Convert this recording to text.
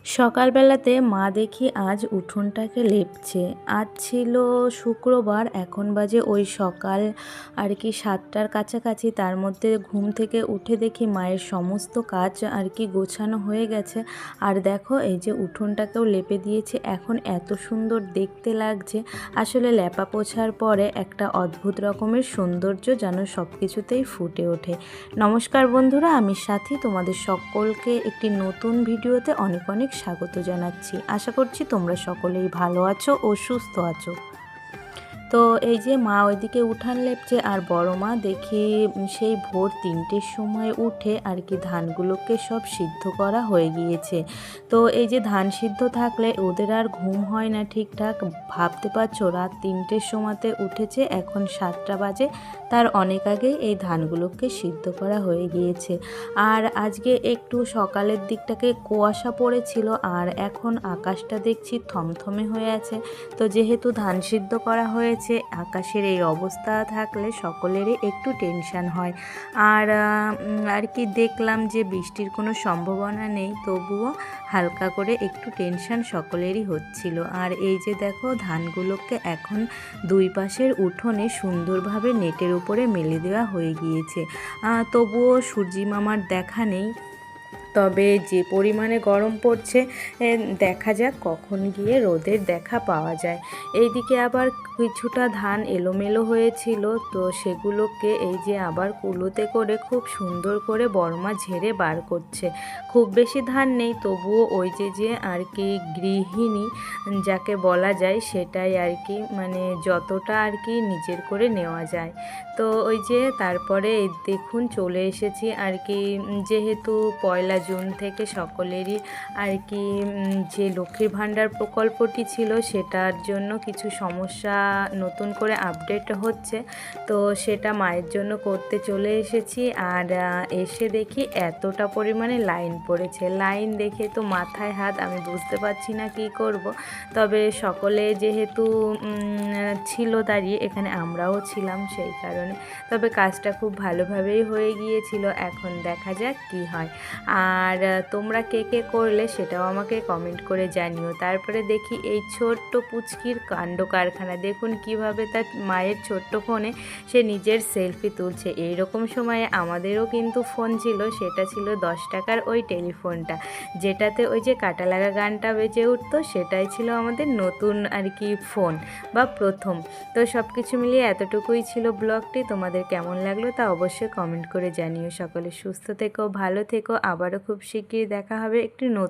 সকালবেলাতে মা দেখি আজ উঠোনটাকে লেপছে। আজ ছিল শুক্রবার, এখন বাজে ওই সকাল আর কি 7টার কাছাকাছি। তার মধ্যে ঘুম থেকে উঠে দেখি মায়ের সমস্ত কাজ আর কি গোছানো হয়ে গেছে। আর দেখো এই যে উঠোনটাকেও লেপে দিয়েছে, এখন এত সুন্দর দেখতে লাগছে। আসলে লেপা পোছার পরে একটা অদ্ভুত রকমের সৌন্দর্য যেন সব কিছুতেই ফুটে ওঠে। নমস্কার বন্ধুরা, আমি সাথী, তোমাদের সকলকে একটি নতুন ভিডিওতে অনেক অনেক স্বাগত জানাচ্ছি। আশা করছি তোমরা সকলেই ভালো আছো ও সুস্থ আছো। তো এই যে মা ওইদিকে উঠান লেপছে, আর বড় মা দেখি সেই ভোর 3টের সময় উঠে আর কি ধানগুলোকে সব সিদ্ধ করা হয়ে গিয়েছে। তো এই যে ধান সিদ্ধ থাকলে ওদের আর ঘুম হয় না ঠিকঠাক। ভাবতে পারছো, রাত 3টের সময়তে উঠেছে, এখন 7টা বাজে, তার অনেক আগেই এই ধানগুলোকে সিদ্ধ করা হয়ে গিয়েছে। আর আজকে একটু সকালের দিকটাকে কুয়াশা পড়েছিল, আর এখন আকাশটা দেখছি থমথমে হয়ে আছে। তো যেহেতু ধান সিদ্ধ করা হয়েছে, আকাশের এই অবস্থা থাকলে সকলেরই একটু টেনশান হয়। আর কি দেখলাম যে বৃষ্টির কোনো সম্ভাবনা নেই, তবুও হালকা করে একটু টেনশান সকলেরই হচ্ছিল। আর এই যে দেখো ধানগুলোকে এখন দুই পাশের উঠোনে সুন্দরভাবে নেটের উপরে মেলে দেওয়া হয়ে গিয়েছে। তবুও সূর্যি মামার দেখা নেই। তবে যে পরিমাণে গরম পড়ছে, দেখা যাক কখন গিয়ে রোদের দেখা পাওয়া যায়। এইদিকে আবার কিছুটা ধান এলোমেলো হয়েছিল, তো সেগুলোকে এই যে আবার কুলোতে করে খুব সুন্দর করে বড়মা ঝেড়ে বার করছে। খুব বেশি ধান নেই, তবুও ওই যে আর কি গৃহিণী যাকে বলা যায়, সেটাই আর কি, মানে যতটা আর কি নিজের করে নেওয়া যায়। তো ওই যে তারপরে দেখুন চলে এসেছি আর কি, যেহেতু 1 জুন থেকে সকলেরই আর কি যে লক্ষ্মীর ভাণ্ডার প্রকল্পটি ছিল, সেটার জন্য কিছু সমস্যা নতুন করে আপডেট হচ্ছে। তো সেটা মায়ের জন্য করতে চলে এসেছি। আর এসে দেখি এতটা পরিমাণে লাইন পড়েছে। লাইন দেখে তো মাথায় হাত, আমি বুঝতে পারছি না কি করব। তবে সকলে যেহেতু ছিল দাঁড়িয়ে, এখানে আমরাও ছিলাম সেই কারণে। তবে কাজটা খুব ভালোভাবেই হয়ে গিয়েছিল। এখন দেখা যাক কি হয়। আর তোমরা কে কে করলে সেটাও আমাকে কমেন্ট করে জানিও। তারপরে দেখি এই ছোট্ট পুচকির কাণ্ড কারখানা, দেখুন কিভাবে তার মায়ের ছোট্ট ফোনে সে নিজের সেলফি তুলছে। এইরকম সময়ে আমাদেরও কিন্তু ফোন ছিল, সেটা ছিল 10 টাকার ওই টেলিফোনটা, যেটাতে ওই যে কাটা লাগা গানটা বেজে উঠতো, সেটাই ছিল আমাদের নতুন আর কি ফোন বা প্রথম। তো সব কিছু মিলিয়ে এতটুকুই ছিল ব্লগটি। তোমাদের কেমন লাগলো তা অবশ্যই কমেন্ট করে জানিও। সকলে সুস্থ থেকো, ভালো থেকো। আবারও খুব শিগগিরই দেখা হবে একটি নতুন